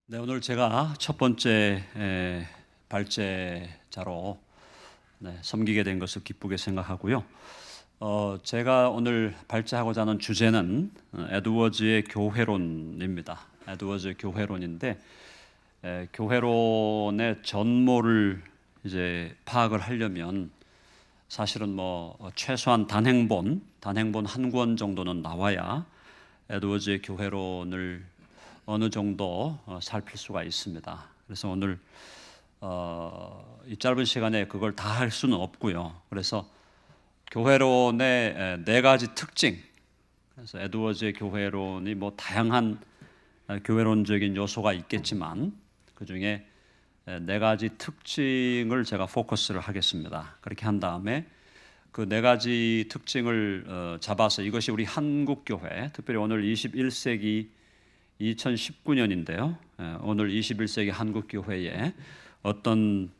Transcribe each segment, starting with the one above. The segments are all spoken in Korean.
네, 오늘 제가 첫 번째 발제자로 섬기게 된 것을 기쁘게 생각하고요. 제가 오늘 발제하고자 하는 주제는 에드워즈의 교회론입니다. 에드워즈의 교회론인데 교회론의 전모를 이제 파악을 하려면 사실은 최소한 단행본 한 권 정도는 나와야 에드워즈의 교회론을 어느 정도 살필 수가 있습니다. 그래서 오늘 이 짧은 시간에 그걸 다 할 수는 없고요. 그래서 교회론의 네 가지 특징, 그래서 에드워즈의 교회론이 다양한 교회론적인 요소가 있겠지만 그 중에 네 가지 특징을 제가 포커스를 하겠습니다. 그렇게 한 다음에 그 네 가지 특징을 잡아서 이것이 우리 한국 교회, 특별히 오늘 21세기 2019년인데요. 오늘 21세기 한국 교회에 어떤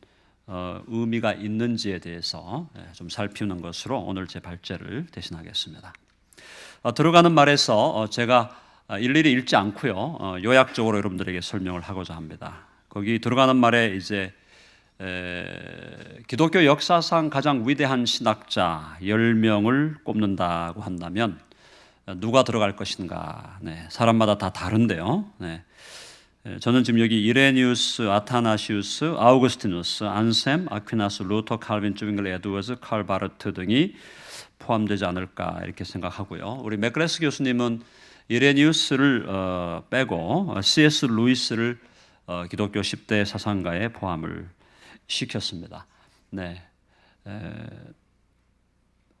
의미가 있는지에 대해서 좀 살피는 것으로 오늘 제 발제를 대신하겠습니다. 들어가는 말에서 제가 일일이 읽지 않고요. 요약적으로 여러분들에게 설명을 하고자 합니다. 거기 들어가는 말에 이제 기독교 역사상 가장 위대한 신학자 10명을 꼽는다고 한다면 누가 들어갈 것인가? 사람마다 다 다른데요. 저는 지금 여기 이레니우스, 아타나시우스, 아우구스티누스, 안셈, 아퀴나스, 루터, 칼빈, 쭈빙글, 에드워즈, 칼 바르트 등이 포함되지 않을까 이렇게 생각하고요. 우리 맥그레스 교수님은 이레니우스를 빼고 C.S. 루이스를 기독교 10대 사상가에 포함을 시켰습니다.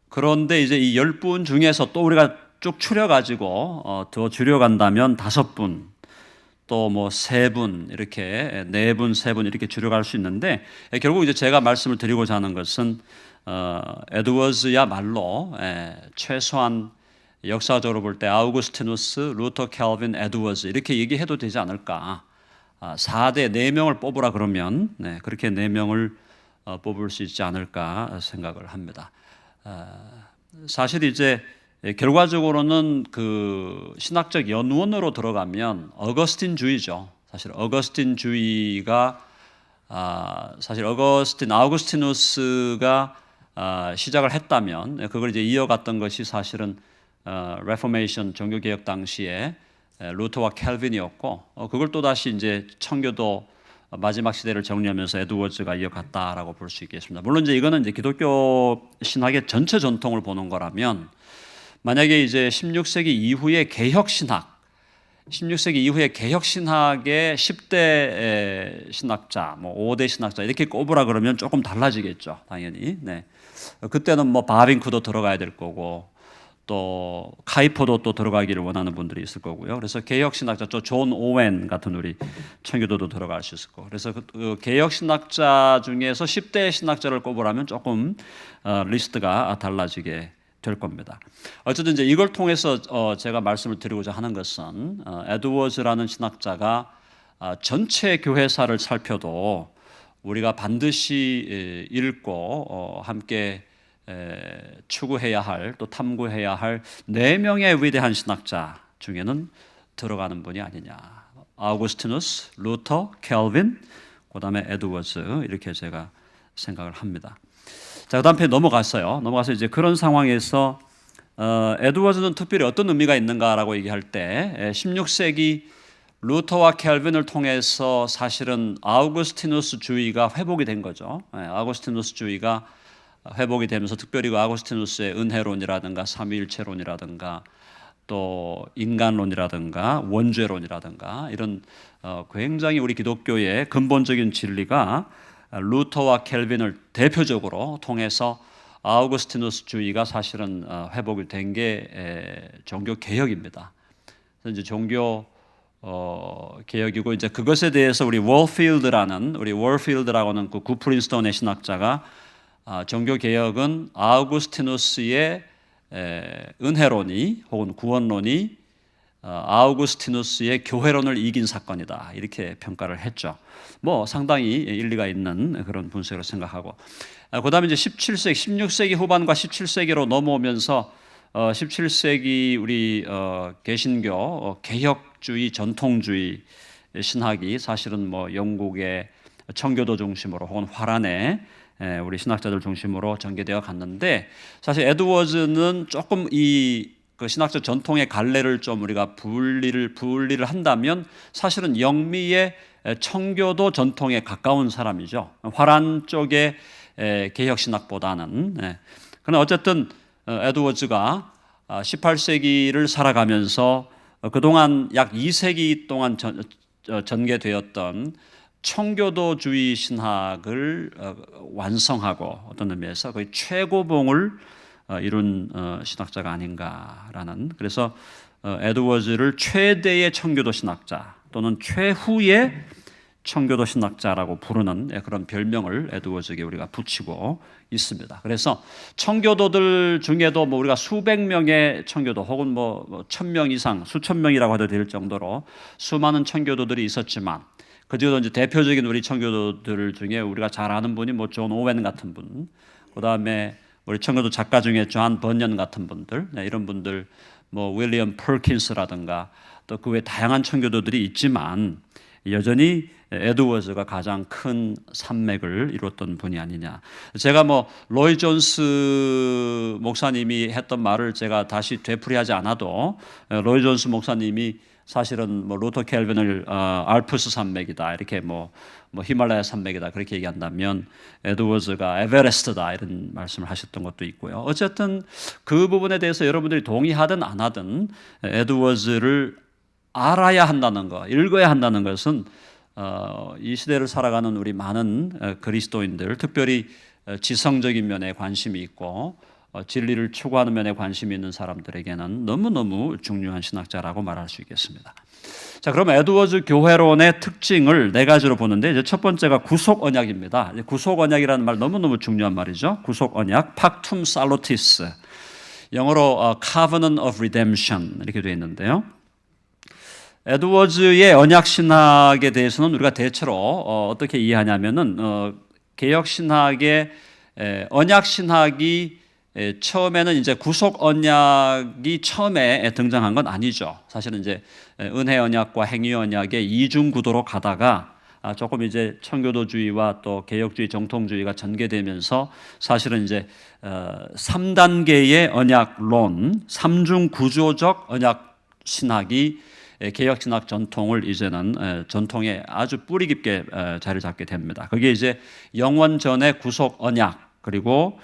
그런데 이제 이 10분 중에서 또 우리가 쭉 추려가지고 더 줄여간다면 5분, 또 3분 이렇게 4분, 3분 이렇게 줄여갈 수 있는데 결국 이제 제가 말씀을 드리고자 하는 것은 에드워즈야말로 최소한 역사적으로 볼 때 아우구스티누스, 루터, 캘빈, 에드워즈 이렇게 얘기해도 되지 않을까? 4대 4명을 뽑으라 그러면 그렇게 4명을 뽑을 수 있지 않을까 생각을 합니다. 사실 이제 결과적으로는 그 신학적 연원으로 들어가면 어거스틴주의죠. 사실 어거스틴주의가 사실 아우구스티누스가 시작을 했다면 그걸 이제 이어갔던 것이 사실은 레포메이션 종교개혁 당시에 루터와 캘빈이었고 그걸 또 다시 이제 청교도 마지막 시대를 정리하면서 에드워즈가 이어갔다라고 볼 수 있겠습니다. 물론 이제 이거는 이제 기독교 신학의 전체 전통을 보는 거라면 만약에 이제 16세기 이후의 개혁 신학, 16세기 이후의 개혁 신학의 10대 신학자, 5대 신학자 이렇게 꼽으라 그러면 조금 달라지겠죠, 당연히. 그때는 바빙크도 들어가야 될 거고 또 카이포도 또 들어가기를 원하는 분들이 있을 거고요. 그래서 개혁 신학자, 존 오웬 같은 우리 청교도도 들어갈 수 있을 거고. 그래서 그 개혁 신학자 중에서 10대 신학자를 꼽으라면 조금 리스트가 달라지게 될 겁니다. 어쨌든 이제 이걸 통해서 제가 말씀을 드리고자 하는 것은 에드워즈라는 신학자가 전체 교회사를 살펴도 우리가 반드시 읽고 함께 추구해야 할, 또 탐구해야 할 4명의 위대한 신학자 중에는 들어가는 분이 아니냐. 아우구스티누스, 루터, 캘빈, 그다음에 에드워즈 이렇게 제가 생각을 합니다. 자, 그다음 편에 넘어가서 이제 그런 상황에서 에드워즈는 특별히 어떤 의미가 있는가라고 얘기할 때 16세기 루터와 캘빈을 통해서 사실은 아우구스티누스주의가 회복이 된 거죠. 아우구스티누스주의가 회복이 되면서 특별히 그 아우구스티누스의 은혜론이라든가 삼위일체론이라든가 또 인간론이라든가 원죄론이라든가 이런 굉장히 우리 기독교의 근본적인 진리가 루터와 캘빈을 대표적으로 통해서 아우구스티누스주의가 사실은 회복이 된 게 종교 개혁입니다. 그래서 이제 종교 개혁이고 이제 그것에 대해서 우리 월필드라고는 그 구프린스톤의 신학자가 종교 개혁은 아우구스티누스의 은혜론이 혹은 구원론이 아우구스티누스의 교회론을 이긴 사건이다 이렇게 평가를 했죠. 상당히 일리가 있는 그런 분석으로 생각하고 그다음에 이제 16세기 후반과 17세기로 넘어오면서 17세기 우리 개신교 개혁주의 전통주의 신학이 사실은 뭐 영국의 청교도 중심으로 혹은 화란의 우리 신학자들 중심으로 전개되어 갔는데, 사실 에드워즈는 조금 그 신학적 전통의 갈래를 좀 우리가 분리를 한다면 사실은 영미의 청교도 전통에 가까운 사람이죠. 화란 쪽의 개혁 신학보다는. 그러나 어쨌든 에드워즈가 18세기를 살아가면서 그동안 약 2세기 동안 전개되었던 청교도주의 신학을 완성하고 어떤 의미에서 거의 최고봉을 이룬 신학자가 아닌가라는, 그래서 에드워즈를 최대의 청교도 신학자 또는 최후의 청교도 신학자라고 부르는 그런 별명을 에드워즈에게 우리가 붙이고 있습니다. 그래서 청교도들 중에도 뭐 우리가 수백 명의 청교도 혹은 뭐 1000명 이상, 수천 명이라고 해도 될 정도로 수많은 청교도들이 있었지만, 그중에도 이제 대표적인 우리 청교도들 중에 우리가 잘 아는 분이 뭐 존 오웬 같은 분, 그다음에 우리 청교도 작가 중에 존 번연 같은 분들, 이런 분들, 뭐 윌리엄 퍼킨스라든가 또 그 외 다양한 청교도들이 있지만 여전히 에드워즈가 가장 큰 산맥을 이뤘던 분이 아니냐. 제가 뭐 로이 존스 목사님이 했던 말을 제가 다시 되풀이하지 않아도, 로이 존스 목사님이 사실은 뭐 루터 켈빈을 알프스 산맥이다, 이렇게 뭐 히말라야 산맥이다 그렇게 얘기한다면 에드워즈가 에베레스트다 이런 말씀을 하셨던 것도 있고요. 어쨌든 그 부분에 대해서 여러분들이 동의하든 안 하든 에드워즈를 알아야 한다는 것, 읽어야 한다는 것은 이 시대를 살아가는 우리 많은 그리스도인들, 특별히 지성적인 면에 관심이 있고 진리를 추구하는 면에 관심이 있는 사람들에게는 너무너무 중요한 신학자라고 말할 수 있겠습니다. 자, 그럼 에드워즈 교회론의 특징을 네 가지로 보는데, 이제 첫 번째가 구속 언약입니다. 구속 언약이라는 말 너무너무 중요한 말이죠. 구속 언약, 팍툼 살로티스, 영어로 Covenant of Redemption 이렇게 되어 있는데요. 에드워즈의 언약 신학에 대해서는 우리가 대체로 어떻게 이해하냐면은 개혁 신학의 언약 신학이 처음에는 이제 구속 언약이 처음에 등장한 건 아니죠. 사실은 이제 은혜 언약과 행위 언약의 이중 구도로 가다가 조금 이제 청교도주의와 또 개혁주의, 정통주의가 전개되면서 사실은 이제 3단계의 언약론, 삼중 구조적 언약 신학이 개혁 신학 전통을 이제는 전통에 아주 뿌리 깊게 자리 잡게 됩니다. 그게 이제 영원 전의 구속 언약, 그리고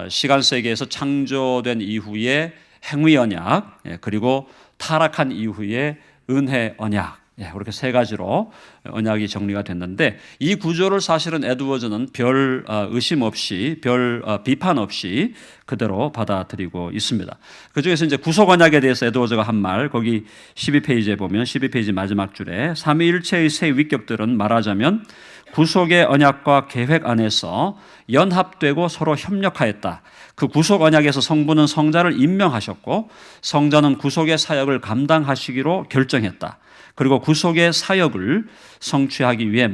시간 세계에서 창조된 이후에 행위 언약, 그리고 타락한 이후에 은혜 언약, 그렇게 세 가지로 언약이 정리가 됐는데, 이 구조를 사실은 에드워즈는 별 의심 없이, 별 비판 없이 그대로 받아들이고 있습니다. 그 중에서 이제 구속 언약에 대해서 에드워즈가 한 말, 거기 12페이지에 보면 12페이지 마지막 줄에 삼위일체의 세 위격들은 말하자면 구속의 언약과 계획 안에서 연합되고 서로 협력하였다. 그 구속 언약에서 성부는 성자를 임명하셨고 성자는 구속의 사역을 감당하시기로 결정했다. 그리고 구속의 사역을 성취하기 위해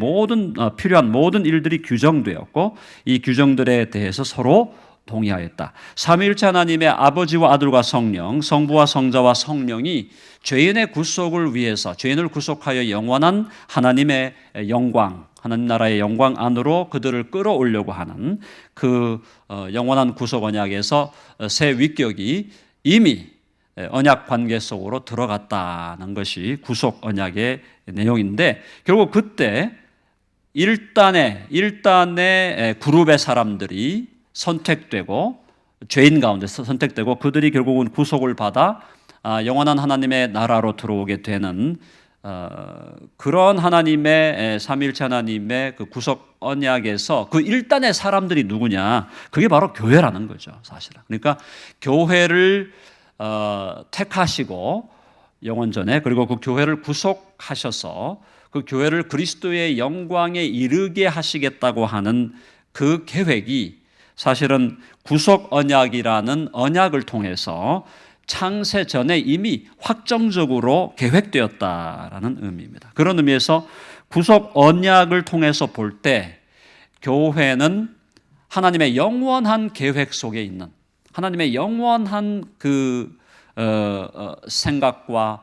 필요한 모든 일들이 규정되었고 이 규정들에 대해서 서로 동의하였다. 삼위일체 하나님의 아버지와 아들과 성령, 성부와 성자와 성령이 죄인의 구속을 위해서, 죄인을 구속하여 영원한 하나님의 영광, 하나님 나라의 영광 안으로 그들을 끌어오려고 하는 그 영원한 구속 언약에서 새 위격이 이미 언약 관계 속으로 들어갔다는 것이 구속 언약의 내용인데, 결국 그때 일단의 그룹의 사람들이 선택되고, 죄인 가운데서 선택되고 그들이 결국은 구속을 받아 영원한 하나님의 나라로 들어오게 되는 그런 하나님의 삼위일체 하나님의 그 구속 언약에서 그 일단의 사람들이 누구냐? 그게 바로 교회라는 거죠, 사실은. 그러니까 교회를 택하시고 영원전에, 그리고 그 교회를 구속하셔서 그 교회를 그리스도의 영광에 이르게 하시겠다고 하는 그 계획이 사실은 구속 언약이라는 언약을 통해서 창세 전에 이미 확정적으로 계획되었다라는 의미입니다. 그런 의미에서 구속 언약을 통해서 볼 때 교회는 하나님의 영원한 계획 속에 있는, 하나님의 영원한 그 생각과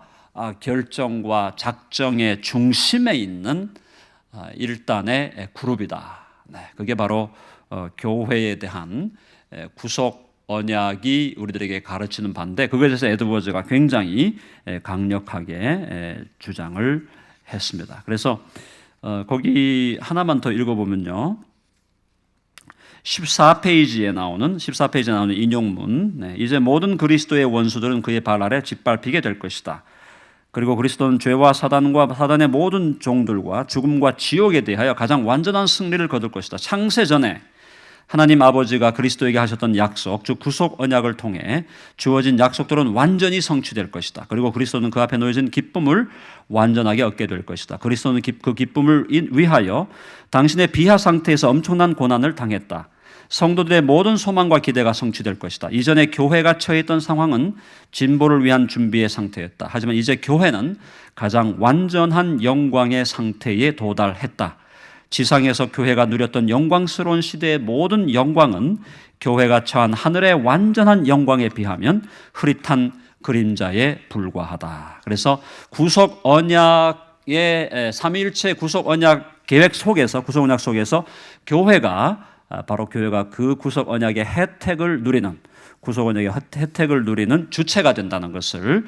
결정과 작정의 중심에 있는 일단의 그룹이다. 그게 바로 교회에 대한 구속 언약이 우리들에게 가르치는 바인데, 그것에 대해서 에드워즈가 굉장히 강력하게 주장을 했습니다. 그래서 거기 하나만 더 읽어보면요, 14페이지에 나오는 인용문, 이제 모든 그리스도의 원수들은 그의 발 아래 짓밟히게 될 것이다. 그리고 그리스도는 죄와 사단과 사단의 모든 종들과 죽음과 지옥에 대하여 가장 완전한 승리를 거둘 것이다. 창세 전에 하나님 아버지가 그리스도에게 하셨던 약속, 즉 구속 언약을 통해 주어진 약속들은 완전히 성취될 것이다. 그리고 그리스도는 그 앞에 놓여진 기쁨을 완전하게 얻게 될 것이다. 그리스도는 그 기쁨을 위하여 당신의 비하 상태에서 엄청난 고난을 당했다. 성도들의 모든 소망과 기대가 성취될 것이다. 이전에 교회가 처해 있던 상황은 진보를 위한 준비의 상태였다. 하지만 이제 교회는 가장 완전한 영광의 상태에 도달했다. 지상에서 교회가 누렸던 영광스러운 시대의 모든 영광은 교회가 처한 하늘의 완전한 영광에 비하면 흐릿한 그림자에 불과하다. 그래서 구속 언약의 삼위일체 구속 언약 계획 속에서, 구속 언약 속에서 교회가 그 구속 언약의 혜택을 누리는, 구속 언약의 혜택을 누리는 주체가 된다는 것을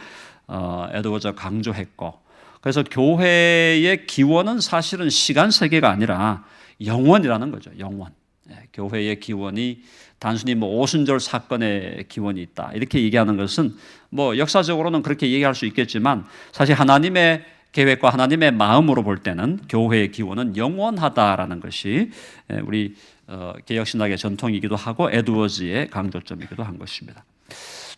에드워즈가 강조했고, 그래서 교회의 기원은 사실은 시간 세계가 아니라 영원이라는 거죠. 영원. 교회의 기원이 단순히 오순절 사건의 기원이 있다, 이렇게 얘기하는 것은 역사적으로는 그렇게 얘기할 수 있겠지만, 사실 하나님의 계획과 하나님의 마음으로 볼 때는 교회의 기원은 영원하다라는 것이 우리 개혁신학의 전통이기도 하고 에드워즈의 강조점이기도 한 것입니다.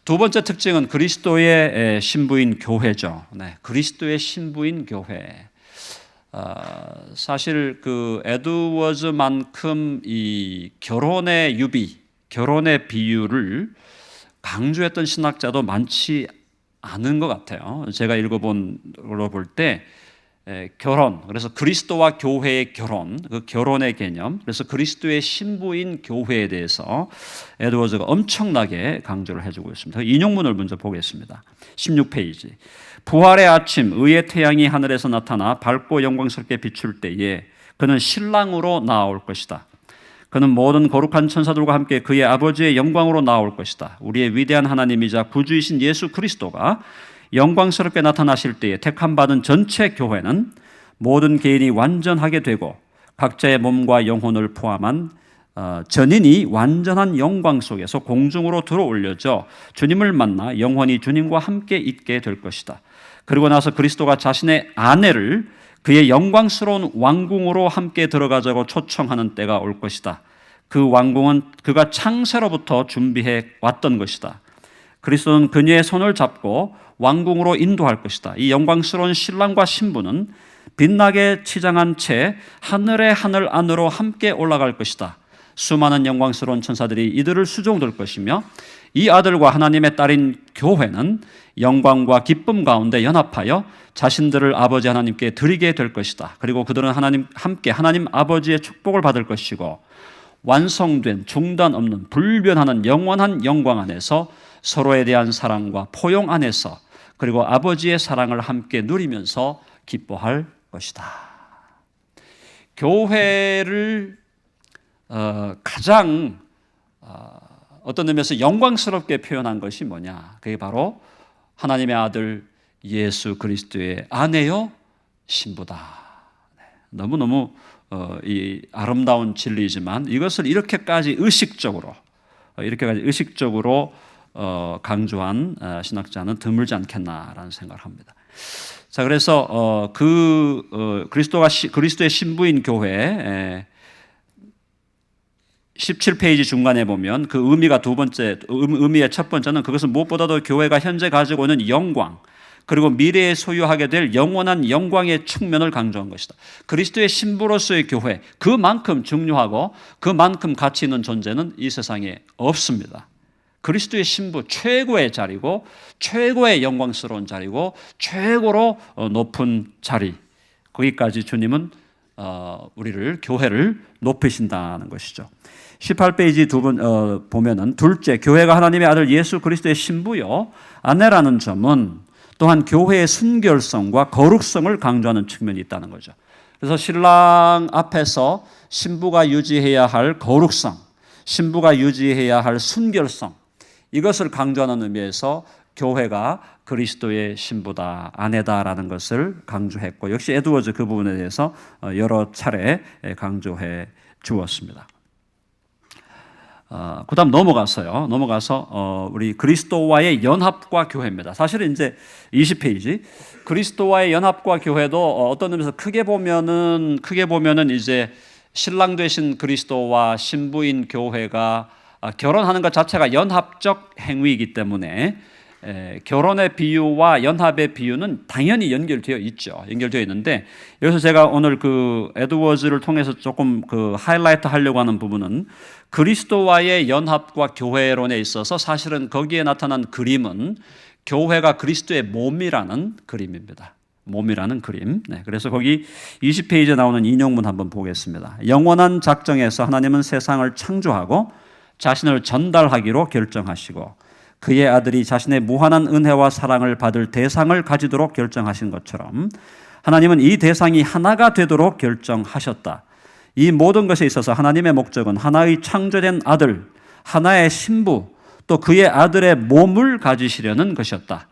두 번째 특징은 그리스도의 신부인 교회죠. 그리스도의 신부인 교회. 사실 그 에드워즈만큼 이 결혼의 유비, 결혼의 비유를 강조했던 신학자도 많지 않은 것 같아요. 제가 읽어본 걸로 볼 때 결혼, 그래서 그리스도와 교회의 결혼, 그 결혼의 개념, 그래서 그리스도의 신부인 교회에 대해서 에드워즈가 엄청나게 강조를 해주고 있습니다. 인용문을 먼저 보겠습니다. 16페이지. 부활의 아침, 의의 태양이 하늘에서 나타나 밝고 영광스럽게 비출 때에 그는 신랑으로 나아올 것이다. 그는 모든 거룩한 천사들과 함께 그의 아버지의 영광으로 나아올 것이다. 우리의 위대한 하나님이자 구주이신 예수 그리스도가 영광스럽게 나타나실 때에 택함 받은 전체 교회는 모든 개인이 완전하게 되고 각자의 몸과 영혼을 포함한 전인이 완전한 영광 속에서 공중으로 들어올려져 주님을 만나 영원히 주님과 함께 있게 될 것이다. 그리고 나서 그리스도가 자신의 아내를 그의 영광스러운 왕궁으로 함께 들어가자고 초청하는 때가 올 것이다. 그 왕궁은 그가 창세로부터 준비해 왔던 것이다. 그리스도는 그녀의 손을 잡고 왕궁으로 인도할 것이다. 이 영광스러운 신랑과 신부는 빛나게 치장한 채 하늘의 하늘 안으로 함께 올라갈 것이다. 수많은 영광스러운 천사들이 이들을 수종될 것이며 이 아들과 하나님의 딸인 교회는 영광과 기쁨 가운데 연합하여 자신들을 아버지 하나님께 드리게 될 것이다. 그리고 그들은 함께 하나님 아버지의 축복을 받을 것이고 완성된 중단 없는 불변하는 영원한 영광 안에서 서로에 대한 사랑과 포용 안에서 그리고 아버지의 사랑을 함께 누리면서 기뻐할 것이다. 교회를 가장 어떤 의미에서 영광스럽게 표현한 것이 뭐냐? 그게 바로 하나님의 아들 예수 그리스도의 아내요 신부다. 너무너무 이 아름다운 진리이지만 이것을 이렇게까지 의식적으로 강조한 신학자는 드물지 않겠나라는 생각을 합니다. 자, 그래서 그리스도의 신부인 교회 17페이지 중간에 보면 그 의미가 의미의 첫 번째는 그것은 무엇보다도 교회가 현재 가지고 있는 영광 그리고 미래에 소유하게 될 영원한 영광의 측면을 강조한 것이다. 그리스도의 신부로서의 교회, 그만큼 중요하고 그만큼 가치 있는 존재는 이 세상에 없습니다. 그리스도의 신부 최고의 자리고 최고의 영광스러운 자리고 최고로 높은 자리, 거기까지 주님은 우리를 교회를 높이신다는 것이죠. 18페이지 보면은 둘째, 교회가 하나님의 아들 예수 그리스도의 신부요 아내라는 점은 또한 교회의 순결성과 거룩성을 강조하는 측면이 있다는 거죠. 그래서 신랑 앞에서 신부가 유지해야 할 거룩성, 신부가 유지해야 할 순결성, 이것을 강조하는 의미에서 교회가 그리스도의 신부다, 아내다라는 것을 강조했고, 역시 에드워즈 그 부분에 대해서 여러 차례 강조해 주었습니다. 그 다음 넘어가서 우리 그리스도와의 연합과 교회입니다. 사실은 이제 20페이지 그리스도와의 연합과 교회도 어떤 의미에서 크게 보면은 이제 신랑 되신 그리스도와 신부인 교회가 결혼하는 것 자체가 연합적 행위이기 때문에 결혼의 비유와 연합의 비유는 당연히 연결되어 있는데, 여기서 제가 오늘 그 에드워즈를 통해서 조금 그 하이라이트 하려고 하는 부분은 그리스도와의 연합과 교회론에 있어서 사실은 거기에 나타난 그림은 교회가 그리스도의 몸이라는 그림입니다. 몸이라는 그림. 그래서 거기 20페이지에 나오는 인용문 한번 보겠습니다. 영원한 작정에서 하나님은 세상을 창조하고 자신을 전달하기로 결정하시고 그의 아들이 자신의 무한한 은혜와 사랑을 받을 대상을 가지도록 결정하신 것처럼 하나님은 이 대상이 하나가 되도록 결정하셨다. 이 모든 것에 있어서 하나님의 목적은 하나의 창조된 아들, 하나의 신부, 또 그의 아들의 몸을 가지시려는 것이었다.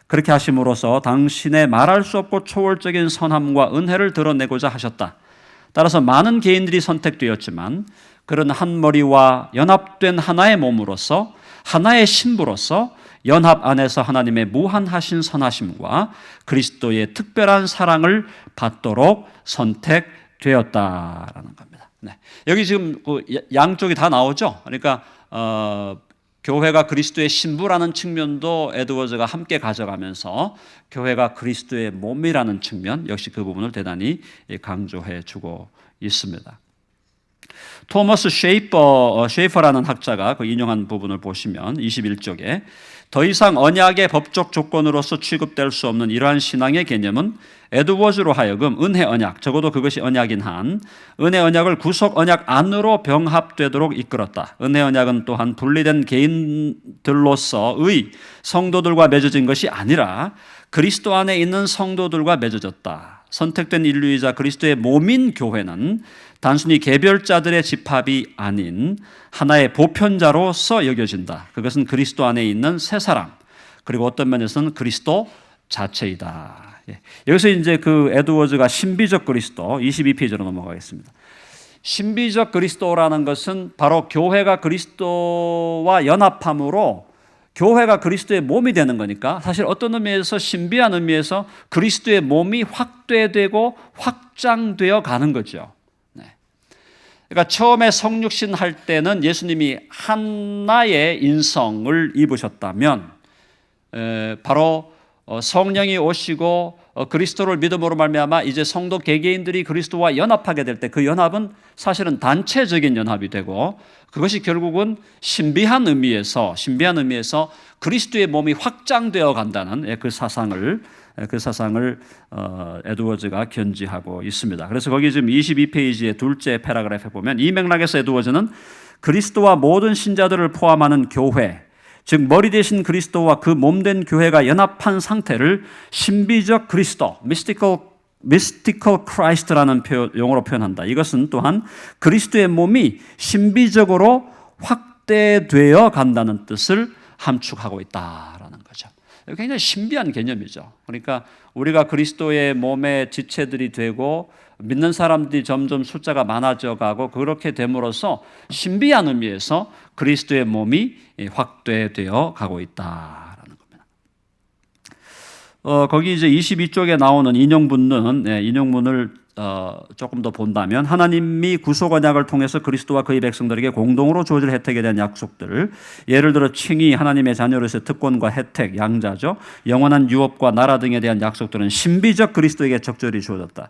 그렇게 하심으로써 당신의 말할 수 없고 초월적인 선함과 은혜를 드러내고자 하셨다. 따라서 많은 개인들이 선택되었지만 그런 한 머리와 연합된 하나의 몸으로서 하나의 신부로서 연합 안에서 하나님의 무한하신 선하심과 그리스도의 특별한 사랑을 받도록 선택되었다라는 겁니다. 여기 지금 그 양쪽이 다 나오죠. 그러니까 교회가 그리스도의 신부라는 측면도 에드워즈가 함께 가져가면서 교회가 그리스도의 몸이라는 측면, 역시 그 부분을 대단히 강조해 주고 있습니다. 토머스 쉐이퍼라는 학자가 그 인용한 부분을 보시면 21쪽에 더 이상 언약의 법적 조건으로서 취급될 수 없는 이러한 신앙의 개념은 에드워즈로 하여금 은혜 언약, 적어도 그것이 언약인 한 은혜 언약을 구속 언약 안으로 병합되도록 이끌었다. 은혜 언약은 또한 분리된 개인들로서의 성도들과 맺어진 것이 아니라 그리스도 안에 있는 성도들과 맺어졌다. 선택된 인류이자 그리스도의 몸인 교회는 단순히 개별자들의 집합이 아닌 하나의 보편자로서 여겨진다. 그것은 그리스도 안에 있는 새 사람, 그리고 어떤 면에서는 그리스도 자체이다. 여기서 이제 그 에드워즈가 신비적 그리스도 22페이지로 넘어가겠습니다. 신비적 그리스도라는 것은 바로 교회가 그리스도와 연합함으로 교회가 그리스도의 몸이 되는 거니까 사실 어떤 의미에서 신비한 의미에서 그리스도의 몸이 확대되고 확장되어 가는 거죠. 그러니까 처음에 성육신 할 때는 예수님이 하나의 인성을 입으셨다면 바로 성령이 오시고 그리스도를 믿음으로 말미암아 이제 성도 개개인들이 그리스도와 연합하게 될 때 그 연합은 사실은 단체적인 연합이 되고 그것이 결국은 신비한 의미에서 그리스도의 몸이 확장되어 간다는 그 사상을 에드워즈가 견지하고 있습니다. 그래서 거기 지금 22페이지의 둘째 패러그래프에 보면 이 맥락에서 에드워즈는 그리스도와 모든 신자들을 포함하는 교회, 즉 머리 대신 그리스도와 그 몸된 교회가 연합한 상태를 신비적 그리스도, mystical Christ라는 용어로 표현한다. 이것은 또한 그리스도의 몸이 신비적으로 확대되어 간다는 뜻을 함축하고 있다라는 거죠. 굉장히 신비한 개념이죠. 그러니까 우리가 그리스도의 몸의 지체들이 되고 믿는 사람들이 점점 숫자가 많아져 가고 그렇게 됨으로써 신비한 의미에서 그리스도의 몸이 확대되어 가고 있다라는 겁니다. 거기 이제 22쪽에 나오는 인용문을 조금 더 본다면 하나님이 구속 언약을 통해서 그리스도와 그의 백성들에게 공동으로 주어질 혜택에 대한 약속들, 예를 들어 칭의, 하나님의 자녀로서의 특권과 혜택, 양자죠, 영원한 유업과 나라 등에 대한 약속들은 신비적 그리스도에게 적절히 주어졌다.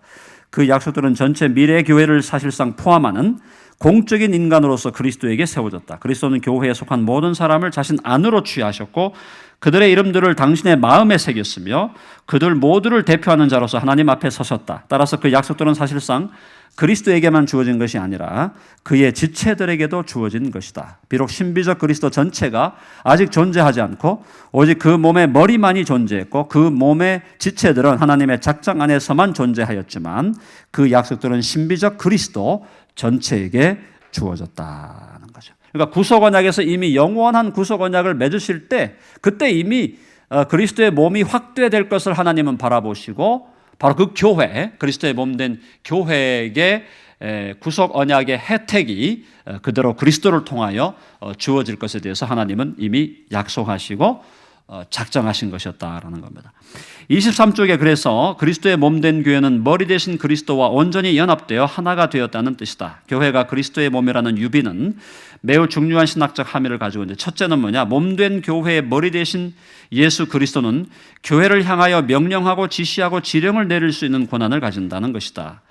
그 약속들은 전체 미래 교회를 사실상 포함하는 공적인 인간으로서 그리스도에게 세워졌다. 그리스도는 교회에 속한 모든 사람을 자신 안으로 취하셨고 그들의 이름들을 당신의 마음에 새겼으며 그들 모두를 대표하는 자로서 하나님 앞에 서셨다. 따라서 그 약속들은 사실상 그리스도에게만 주어진 것이 아니라 그의 지체들에게도 주어진 것이다. 비록 신비적 그리스도 전체가 아직 존재하지 않고 오직 그 몸의 머리만이 존재했고 그 몸의 지체들은 하나님의 작정 안에서만 존재하였지만 그 약속들은 신비적 그리스도 전체에게 주어졌다는 거죠. 그러니까 구속 언약에서 이미 영원한 구속 언약을 맺으실 때 그때 이미 그리스도의 몸이 확대될 것을 하나님은 바라보시고 바로 그 교회, 그리스도의 몸된 교회에게 구속 언약의 혜택이 그대로 그리스도를 통하여 주어질 것에 대해서 하나님은 이미 약속하시고 작정하신 것이었다라는 겁니다. 23쪽에 그래서 그리스도의 몸된 교회는 머리 대신 그리스도와 온전히 연합되어 하나가 되었다는 뜻이다. 교회가 그리스도의 몸이라는 유비는 매우 중요한 신학적 함의를 가지고 있는데, 첫째는 뭐냐? 몸된 교회의 머리 대신 예수 그리스도는 교회를 향하여 명령하고 지시하고 지령을 내릴 수 있는 권한을 가진다는 것이다.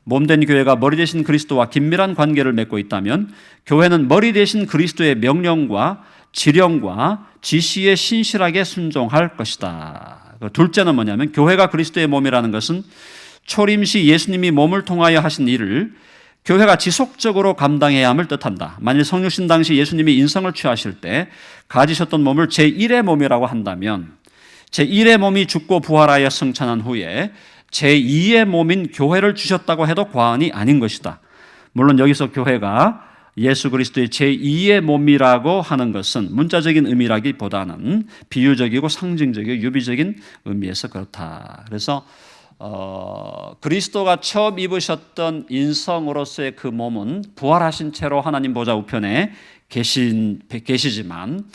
몸된 교회가 머리 대신 그리스도와 긴밀한 관계를 맺고 있다면 교회는 머리 대신 그리스도의 명령과 지령과 지시에 신실하게 순종할 것이다. 둘째는 뭐냐면 교회가 그리스도의 몸이라는 것은 초림시 예수님이 몸을 통하여 하신 일을 교회가 지속적으로 감당해야 함을 뜻한다. 만일 성육신 당시 예수님이 인성을 취하실 때 가지셨던 몸을 제1의 몸이라고 한다면 제1의 몸이 죽고 부활하여 승천한 후에 제2의 몸인 교회를 주셨다고 해도 과언이 아닌 것이다. 물론 여기서 교회가 예수 그리스도의 제2의 몸이라고 하는 것은 문자적인 의미라기보다는 비유적이고 상징적이고 유비적인 의미에서 그렇다. 그래서 그리스도가 처음 입으셨던 인성으로서의 그 몸은 부활하신 채로 하나님 보좌 우편에 계시지만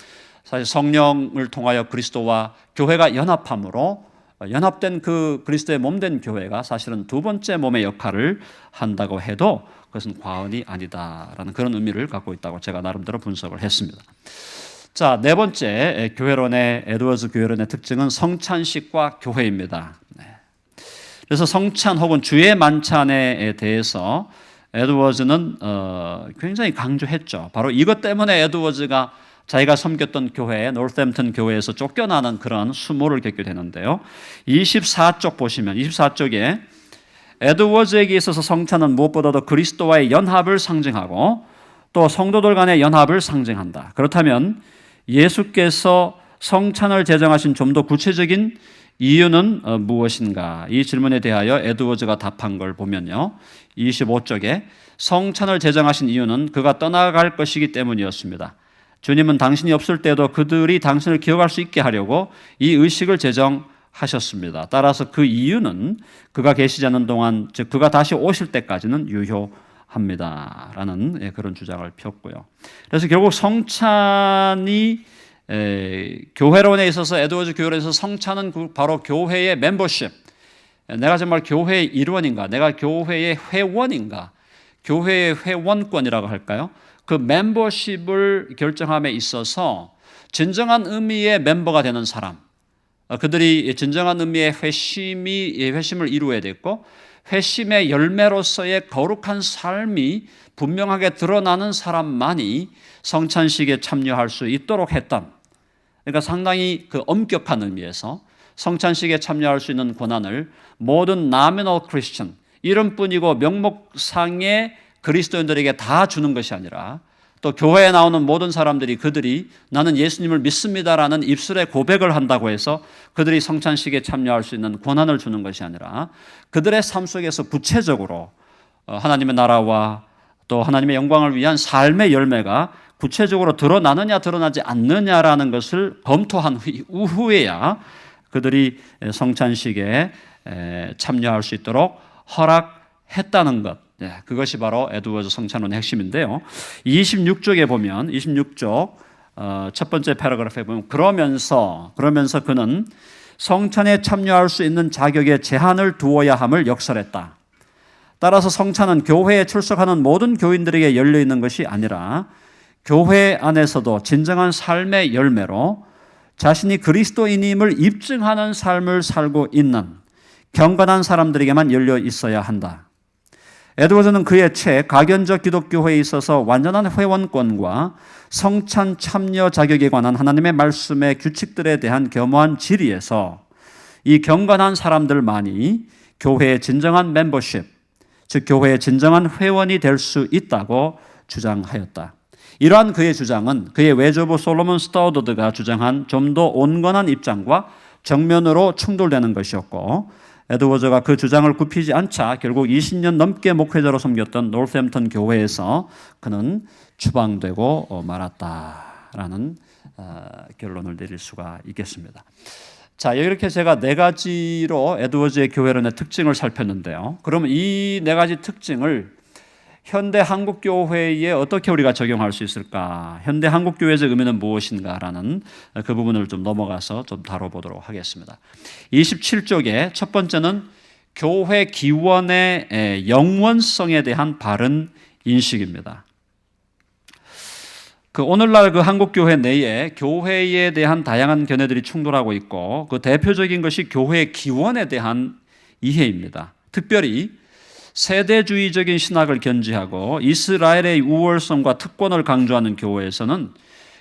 사실 성령을 통하여 그리스도와 교회가 연합함으로 연합된 그 그리스도의 몸된 교회가 사실은 두 번째 몸의 역할을 한다고 해도 그것은 과언이 아니다라는 그런 의미를 갖고 있다고 제가 나름대로 분석을 했습니다. 자, 네 번째 교회론의 에드워즈 교회론의 특징은 성찬식과 교회입니다. 그래서 성찬 혹은 주의 만찬에 대해서 에드워즈는 굉장히 강조했죠. 바로 이것 때문에 에드워즈가 자기가 섬겼던 교회, 노스햄튼 교회에서 쫓겨나는 그런 수모를 겪게 되는데요. 24쪽 보시면 24쪽에 에드워즈에게 있어서 성찬은 무엇보다도 그리스도와의 연합을 상징하고 또 성도들 간의 연합을 상징한다. 그렇다면 예수께서 성찬을 제정하신 좀 더 구체적인 이유는 무엇인가? 이 질문에 대하여 에드워즈가 답한 걸 보면요. 25쪽에 성찬을 제정하신 이유는 그가 떠나갈 것이기 때문이었습니다. 주님은 당신이 없을 때도 그들이 당신을 기억할 수 있게 하려고 이 의식을 제정하셨습니다. 따라서 그 이유는 그가 계시지 않는 동안, 즉 그가 다시 오실 때까지는 유효합니다. 라는 그런 주장을 폈고요. 그래서 결국 성찬이 교회론에 있어서 에드워즈 교회론에서 성찬은 바로 교회의 멤버십, 내가 정말 교회의 일원인가, 내가 교회의 회원인가, 교회의 회원권이라고 할까요? 그 멤버십을 결정함에 있어서 진정한 의미의 멤버가 되는 사람, 그들이 진정한 의미의 회심을 이루어야 됐고 회심의 열매로서의 거룩한 삶이 분명하게 드러나는 사람만이 성찬식에 참여할 수 있도록 했던, 그러니까 상당히 그 엄격한 의미에서 성찬식에 참여할 수 있는 권한을 모든 nominal Christian, 이름뿐이고 명목상의 그리스도인들에게 다 주는 것이 아니라 또 교회에 나오는 모든 사람들이 그들이 나는 예수님을 믿습니다라는 입술의 고백을 한다고 해서 그들이 성찬식에 참여할 수 있는 권한을 주는 것이 아니라 그들의 삶 속에서 구체적으로 하나님의 나라와 또 하나님의 영광을 위한 삶의 열매가 구체적으로 드러나느냐 드러나지 않느냐라는 것을 검토한 후에야 그들이 성찬식에 참여할 수 있도록 허락했다는 것, 그것이 바로 에드워즈 성찬론의 핵심인데요. 26쪽에 보면 26쪽 첫 번째 패러그래프에 보면 그러면서 그는 성찬에 참여할 수 있는 자격에 제한을 두어야 함을 역설했다. 따라서 성찬은 교회에 출석하는 모든 교인들에게 열려 있는 것이 아니라 교회 안에서도 진정한 삶의 열매로 자신이 그리스도인임을 입증하는 삶을 살고 있는 경건한 사람들에게만 열려 있어야 한다. 에드워즈는 그의 책 가견적 기독교회에 있어서 완전한 회원권과 성찬 참여 자격에 관한 하나님의 말씀의 규칙들에 대한 겸허한 질의에서 이 경건한 사람들만이 교회의 진정한 멤버십, 즉 교회의 진정한 회원이 될 수 있다고 주장하였다. 이러한 그의 주장은 그의 외조부 솔로몬 스타우더드가 주장한 좀 더 온건한 입장과 정면으로 충돌되는 것이었고, 에드워즈가 그 주장을 굽히지 않자 결국 20년 넘게 목회자로 섬겼던 노스햄튼 교회에서 그는 추방되고 말았다라는 결론을 내릴 수가 있겠습니다. 자, 이렇게 제가 네 가지로 에드워즈의 교회론의 특징을 살폈는데요. 그러면 이 네 가지 특징을 현대 한국교회에 어떻게 우리가 적용할 수 있을까? 현대 한국교회의 의미는 무엇인가라는 그 부분을 좀 넘어가서 좀 다뤄보도록 하겠습니다. 27쪽에 첫 번째는 교회 기원의 영원성에 대한 바른 인식입니다. 오늘날 그 한국교회 내에 교회에 대한 다양한 견해들이 충돌하고 있고, 그 대표적인 것이 교회 기원에 대한 이해입니다. 특별히 세대주의적인 신학을 견지하고 이스라엘의 우월성과 특권을 강조하는 교회에서는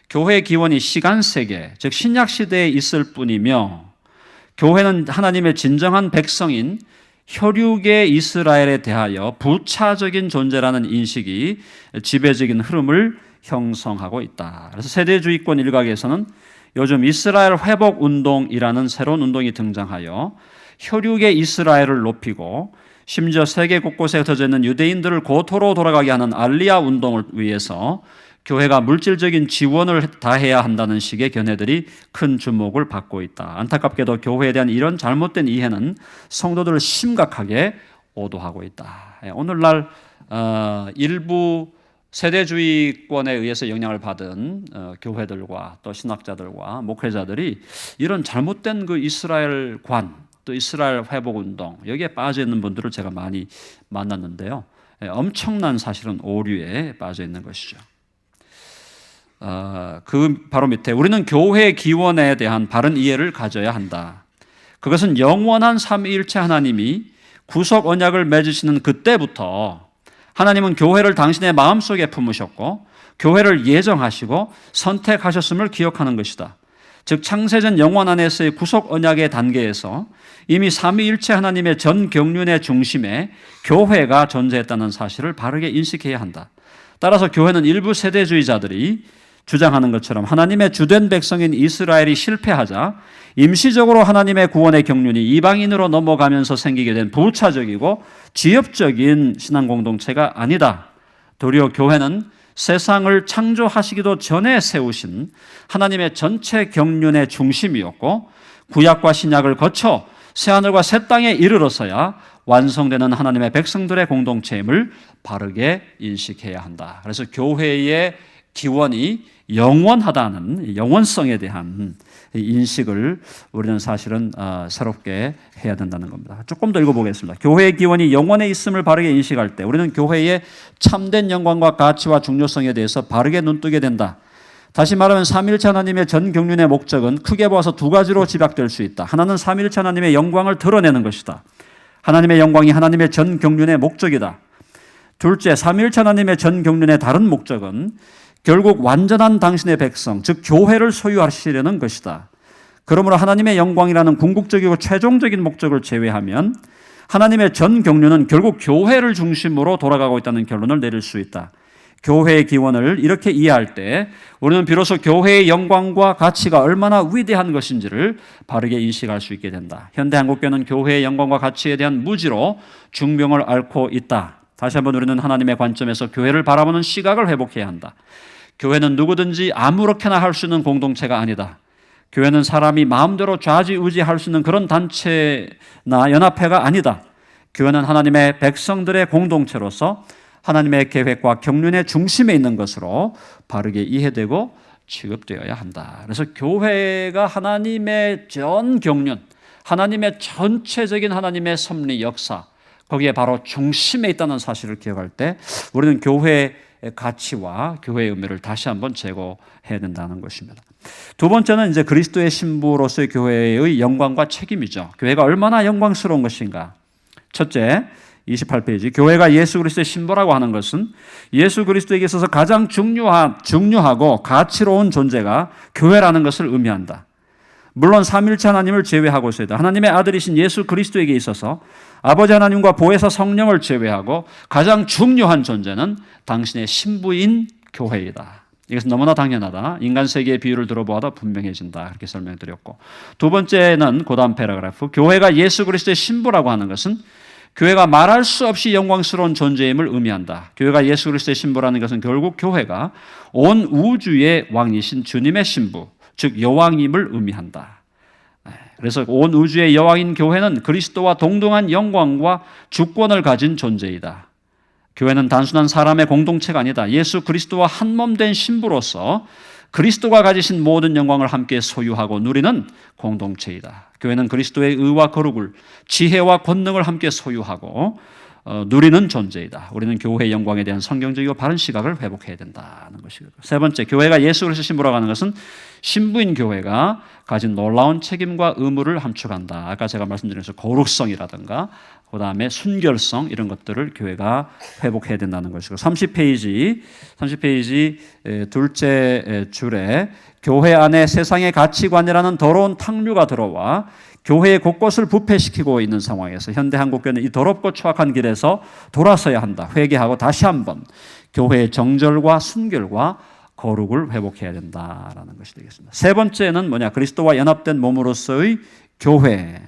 교회 기원이 시간 세계, 즉 신약 시대에 있을 뿐이며, 교회는 하나님의 진정한 백성인 혈육의 이스라엘에 대하여 부차적인 존재라는 인식이 지배적인 흐름을 형성하고 있다. 그래서 세대주의권 일각에서는 요즘 이스라엘 회복 운동이라는 새로운 운동이 등장하여 혈육의 이스라엘을 높이고, 심지어 세계 곳곳에 흩어져 있는 유대인들을 고토로 돌아가게 하는 알리아 운동을 위해서 교회가 물질적인 지원을 다해야 한다는 식의 견해들이 큰 주목을 받고 있다. 안타깝게도 교회에 대한 이런 잘못된 이해는 성도들을 심각하게 오도하고 있다. 오늘날 일부 세대주의권에 의해서 영향을 받은 교회들과 또 신학자들과 목회자들이 이런 잘못된 그 이스라엘관, 또 이스라엘 회복운동, 여기에 빠져 있는 분들을 제가 많이 만났는데요. 엄청난 사실은 오류에 빠져 있는 것이죠. 그 바로 밑에 우리는 교회 기원에 대한 바른 이해를 가져야 한다. 그것은 영원한 삼위일체 하나님이 구속 언약을 맺으시는 그때부터 하나님은 교회를 당신의 마음속에 품으셨고 교회를 예정하시고 선택하셨음을 기억하는 것이다. 즉 창세전 영원 안에서의 구속 언약의 단계에서 이미 삼위일체 하나님의 전 경륜의 중심에 교회가 존재했다는 사실을 바르게 인식해야 한다. 따라서 교회는 일부 세대주의자들이 주장하는 것처럼 하나님의 주된 백성인 이스라엘이 실패하자 임시적으로 하나님의 구원의 경륜이 이방인으로 넘어가면서 생기게 된 부차적이고 지엽적인 신앙 공동체가 아니다. 도리어 교회는 세상을 창조하시기도 전에 세우신 하나님의 전체 경륜의 중심이었고 구약과 신약을 거쳐 새하늘과 새 땅에 이르러서야 완성되는 하나님의 백성들의 공동체임을 바르게 인식해야 한다. 그래서 교회의 기원이 영원하다는 영원성에 대한 인식을 우리는 사실은 새롭게 해야 된다는 겁니다. 조금 더 읽어보겠습니다. 교회의 기원이 영원에 있음을 바르게 인식할 때 우리는 교회의 참된 영광과 가치와 중요성에 대해서 바르게 눈뜨게 된다. 다시 말하면 삼위일체 하나님의 전 경륜의 목적은 크게 보아서 두 가지로 집약될 수 있다. 하나는 삼위일체 하나님의 영광을 드러내는 것이다. 하나님의 영광이 하나님의 전 경륜의 목적이다. 둘째, 삼위일체 하나님의 전 경륜의 다른 목적은 결국 완전한 당신의 백성, 즉 교회를 소유하시려는 것이다. 그러므로 하나님의 영광이라는 궁극적이고 최종적인 목적을 제외하면 하나님의 전 경륜은 결국 교회를 중심으로 돌아가고 있다는 결론을 내릴 수 있다. 교회의 기원을 이렇게 이해할 때 우리는 비로소 교회의 영광과 가치가 얼마나 위대한 것인지를 바르게 인식할 수 있게 된다. 현대 한국교회는 교회의 영광과 가치에 대한 무지로 중명을 앓고 있다. 다시 한번 우리는 하나님의 관점에서 교회를 바라보는 시각을 회복해야 한다. 교회는 누구든지 아무렇게나 할 수 있는 공동체가 아니다. 교회는 사람이 마음대로 좌지우지할 수 있는 그런 단체나 연합회가 아니다. 교회는 하나님의 백성들의 공동체로서 하나님의 계획과 경륜의 중심에 있는 것으로 바르게 이해되고 취급되어야 한다. 그래서 교회가 하나님의 전 경륜, 하나님의 전체적인 하나님의 섭리 역사, 거기에 바로 중심에 있다는 사실을 기억할 때 우리는 교회의 가치와 교회의 의미를 다시 한번 제고해야 된다는 것입니다. 두 번째는 이제 그리스도의 신부로서의 교회의 영광과 책임이죠. 교회가 얼마나 영광스러운 것인가. 첫째, 28페이지. 교회가 예수 그리스도의 신부라고 하는 것은 예수 그리스도에게 있어서 가장 중요하고 가치로운 존재가 교회라는 것을 의미한다. 물론 삼위일체 하나님을 제외하고서도 하나님의 아들이신 예수 그리스도에게 있어서 아버지 하나님과 보혜사 성령을 제외하고 가장 중요한 존재는 당신의 신부인 교회이다. 이것은 너무나 당연하다. 인간 세계의 비유를 들어보아도 분명해진다. 그렇게 설명드렸고, 두 번째는 그 다음 패러그래프, 교회가 예수 그리스도의 신부라고 하는 것은 교회가 말할 수 없이 영광스러운 존재임을 의미한다. 교회가 예수 그리스도의 신부라는 것은 결국 교회가 온 우주의 왕이신 주님의 신부, 즉 여왕임을 의미한다. 그래서 온 우주의 여왕인 교회는 그리스도와 동등한 영광과 주권을 가진 존재이다. 교회는 단순한 사람의 공동체가 아니다. 예수 그리스도와 한 몸 된 신부로서 그리스도가 가지신 모든 영광을 함께 소유하고 누리는 공동체이다. 교회는 그리스도의 의와 거룩을, 지혜와 권능을 함께 소유하고 누리는 존재이다. 우리는 교회의 영광에 대한 성경적이고 바른 시각을 회복해야 된다는 것이고, 세 번째, 교회가 예수 그리스도 신부라고 하는 것은 신부인 교회가 가진 놀라운 책임과 의무를 함축한다. 아까 제가 말씀드린 거룩성이라든가 그 다음에 순결성, 이런 것들을 교회가 회복해야 된다는 것이고, 30페이지 둘째 줄에 교회 안에 세상의 가치관이라는 더러운 탕류가 들어와 교회의 곳곳을 부패시키고 있는 상황에서 현대 한국교회는 이 더럽고 추악한 길에서 돌아서야 한다. 회개하고 다시 한번 교회의 정절과 순결과 거룩을 회복해야 된다라는 것이 되겠습니다. 세 번째는 뭐냐? 그리스도와 연합된 몸으로서의 교회.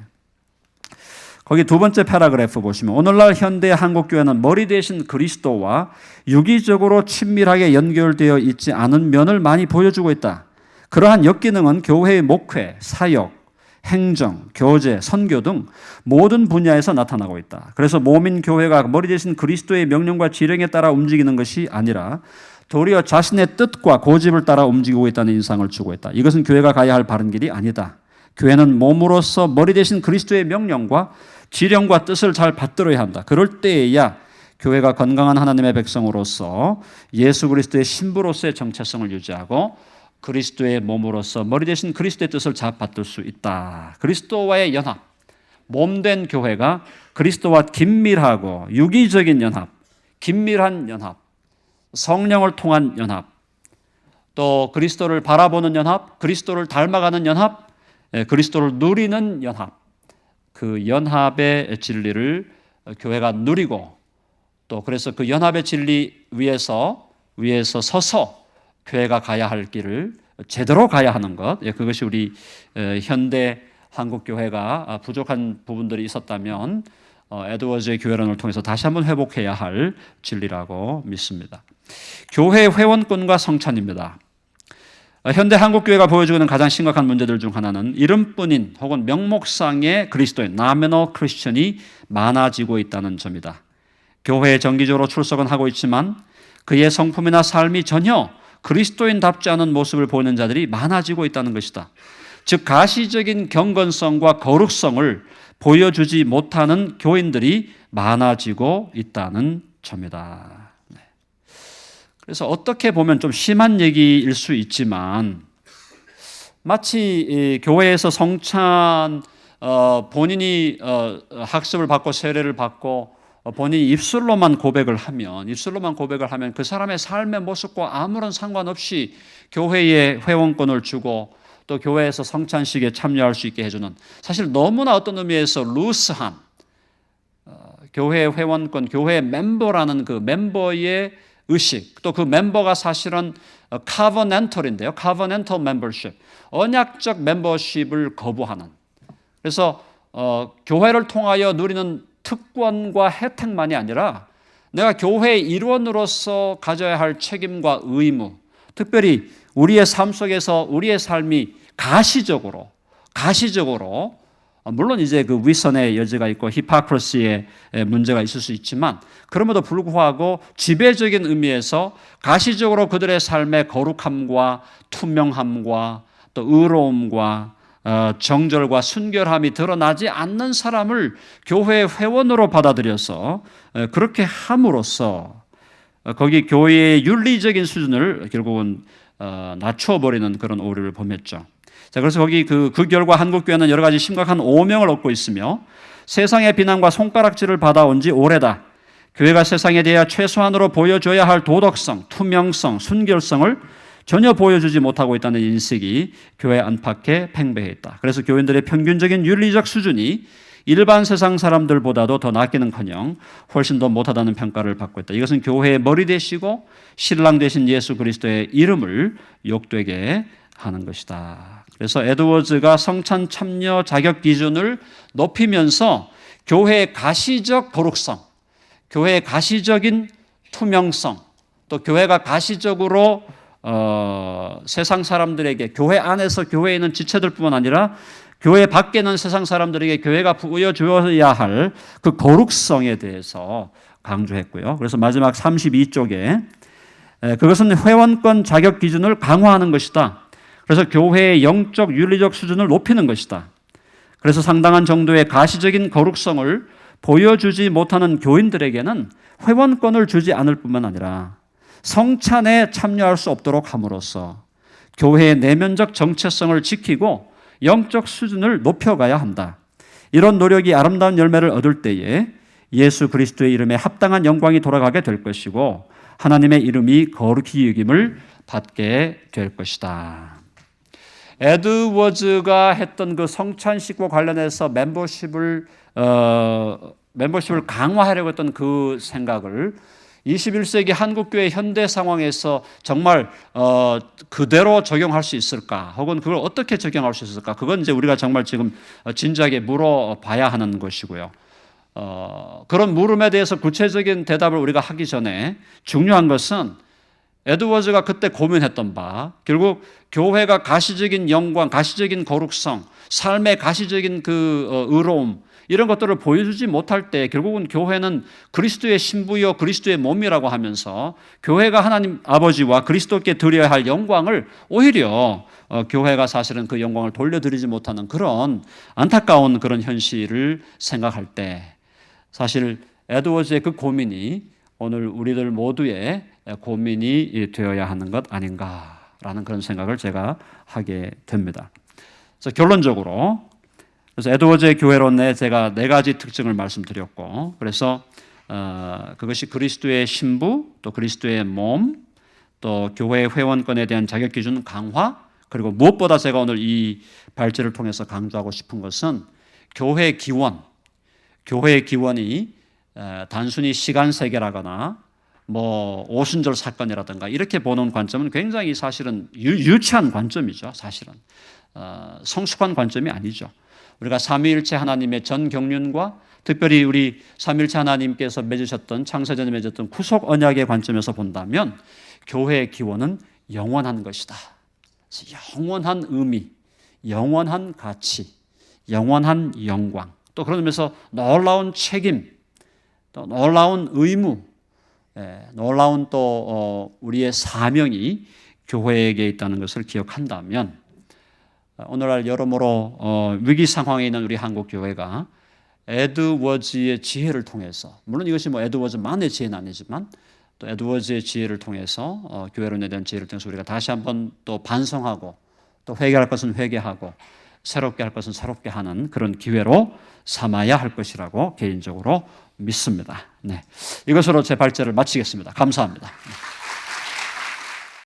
거기 두 번째 패러그래프 보시면 오늘날 현대 한국교회는 머리 대신 그리스도와 유기적으로 친밀하게 연결되어 있지 않은 면을 많이 보여주고 있다. 그러한 역기능은 교회의 목회, 사역, 행정, 교제, 선교 등 모든 분야에서 나타나고 있다. 그래서 몸인 교회가 머리 대신 그리스도의 명령과 지령에 따라 움직이는 것이 아니라 도리어 자신의 뜻과 고집을 따라 움직이고 있다는 인상을 주고 있다. 이것은 교회가 가야 할 바른 길이 아니다. 교회는 몸으로서 머리 대신 그리스도의 명령과 지령과 뜻을 잘 받들어야 한다. 그럴 때에야 교회가 건강한 하나님의 백성으로서 예수 그리스도의 신부로서의 정체성을 유지하고 그리스도의 몸으로서 머리 대신 그리스도의 뜻을 잘 받들 수 있다. 그리스도와의 연합, 몸된 교회가 그리스도와 긴밀하고 유기적인 연합, 긴밀한 연합, 성령을 통한 연합, 또 그리스도를 바라보는 연합, 그리스도를 닮아가는 연합, 그리스도를 누리는 연합, 그 연합의 진리를 교회가 누리고 또 그래서 그 연합의 진리 위에서 서서 교회가 가야 할 길을 제대로 가야 하는 것, 그것이 우리 현대 한국 교회가 부족한 부분들이 있었다면 에드워즈의 교회론을 통해서 다시 한번 회복해야 할 진리라고 믿습니다. 교회 회원권과 성찬입니다. 현대 한국교회가 보여주고 있는 가장 심각한 문제들 중 하나는 이름뿐인 혹은 명목상의 그리스도인, 나미널 크리스천이 많아지고 있다는 점이다. 교회에 정기적으로 출석은 하고 있지만 그의 성품이나 삶이 전혀 그리스도인답지 않은 모습을 보이는 자들이 많아지고 있다는 것이다. 즉 가시적인 경건성과 거룩성을 보여주지 못하는 교인들이 많아지고 있다는 점이다. 그래서 어떻게 보면 좀 심한 얘기일 수 있지만 마치 교회에서 성찬 본인이 학습을 받고 세례를 받고 본인이 입술로만 고백을 하면 그 사람의 삶의 모습과 아무런 상관없이 교회에 회원권을 주고 또 교회에서 성찬식에 참여할 수 있게 해주는, 사실 너무나 어떤 의미에서 루스한 교회 회원권, 교회 멤버라는 그 멤버의 의식, 또 그 멤버가 사실은 covenantal인데요. covenantal membership, 언약적 멤버십을 거부하는, 그래서 교회를 통하여 누리는 특권과 혜택만이 아니라 내가 교회의 일원으로서 가져야 할 책임과 의무, 특별히 우리의 삶 속에서 우리의 삶이 가시적으로 물론 이제 그 위선의 여지가 있고 히포크리시의 문제가 있을 수 있지만 그럼에도 불구하고 지배적인 의미에서 가시적으로 그들의 삶의 거룩함과 투명함과 또 의로움과 정절과 순결함이 드러나지 않는 사람을 교회 회원으로 받아들여서 그렇게 함으로써 거기 교회의 윤리적인 수준을 결국은 낮춰버리는 그런 오류를 범했죠. 자, 그래서 거기 그 결과 한국교회는 여러 가지 심각한 오명을 얻고 있으며 세상의 비난과 손가락질을 받아온 지 오래다. 교회가 세상에 대해 최소한으로 보여줘야 할 도덕성, 투명성, 순결성을 전혀 보여주지 못하고 있다는 인식이 교회 안팎에 팽배해 있다. 그래서 교인들의 평균적인 윤리적 수준이 일반 세상 사람들보다도 더 낮기는커녕 훨씬 더 못하다는 평가를 받고 있다. 이것은 교회의 머리 되시고 신랑 되신 예수 그리스도의 이름을 욕되게 하는 것이다. 그래서 에드워즈가 성찬 참여 자격 기준을 높이면서 교회의 가시적 거룩성, 교회의 가시적인 투명성, 또 교회가 가시적으로 세상 사람들에게 교회 안에서 교회에 있는 지체들뿐만 아니라 교회 밖에는 세상 사람들에게 교회가 보여주어야 할 그 거룩성에 대해서 강조했고요. 그래서 마지막 32쪽에 그것은 회원권 자격 기준을 강화하는 것이다. 그래서 교회의 영적 윤리적 수준을 높이는 것이다. 그래서 상당한 정도의 가시적인 거룩성을 보여주지 못하는 교인들에게는 회원권을 주지 않을 뿐만 아니라 성찬에 참여할 수 없도록 함으로써 교회의 내면적 정체성을 지키고 영적 수준을 높여가야 한다. 이런 노력이 아름다운 열매를 얻을 때에 예수 그리스도의 이름에 합당한 영광이 돌아가게 될 것이고 하나님의 이름이 거룩히 여김을 받게 될 것이다. 에드워즈가 했던 그 성찬식과 관련해서 멤버십을 강화하려고 했던 그 생각을 21세기 한국교회 현대 상황에서 정말 그대로 적용할 수 있을까? 혹은 그걸 어떻게 적용할 수 있을까? 그건 이제 우리가 정말 지금 진지하게 물어봐야 하는 것이고요. 그런 물음에 대해서 구체적인 대답을 우리가 하기 전에 중요한 것은 에드워즈가 그때 고민했던 바, 결국 교회가 가시적인 영광, 가시적인 거룩성, 삶의 가시적인 그 의로움, 이런 것들을 보여주지 못할 때 결국은 교회는 그리스도의 신부요 그리스도의 몸이라고 하면서 교회가 하나님 아버지와 그리스도께 드려야 할 영광을 오히려 교회가 사실은 그 영광을 돌려드리지 못하는 그런 안타까운 그런 현실을 생각할 때 사실 에드워즈의 그 고민이 오늘 우리들 모두의 고민이 되어야 하는 것 아닌가라는 그런 생각을 제가 하게 됩니다. 그래서 결론적으로 그래서 에드워즈의 교회론에 제가 4가지 특징을 말씀드렸고 그래서 그것이 그리스도의 신부, 또 그리스도의 몸, 또 교회의 회원권에 대한 자격 기준 강화, 그리고 무엇보다 제가 오늘 이 발제를 통해서 강조하고 싶은 것은 교회의 기원이 단순히 시간 세계라거나 뭐 오순절 사건이라든가 이렇게 보는 관점은 굉장히 사실은 유치한 관점이죠. 사실은 성숙한 관점이 아니죠. 우리가 삼위일체 하나님의 전 경륜과 특별히 우리 삼위일체 하나님께서 맺으셨던 창세전에 맺었던 구속 언약의 관점에서 본다면 교회의 기원은 영원한 것이다. 영원한 의미, 영원한 가치, 영원한 영광, 또 그러면서 놀라운 책임, 또 놀라운 의무, 놀라운 또 우리의 사명이 교회에게 있다는 것을 기억한다면 오늘날 여러모로 위기 상황에 있는 우리 한국 교회가 에드워즈의 지혜를 통해서, 물론 이것이 뭐 에드워즈만의 지혜는 아니지만 또 에드워즈의 지혜를 통해서 교회론에 대한 지혜를 통해서 우리가 다시 한번 또 반성하고 또 회개할 것은 회개하고 새롭게 할 것은 새롭게 하는 그런 기회로 삼아야 할 것이라고 개인적으로 믿습니다. 네, 이것으로 제 발제를 마치겠습니다. 감사합니다.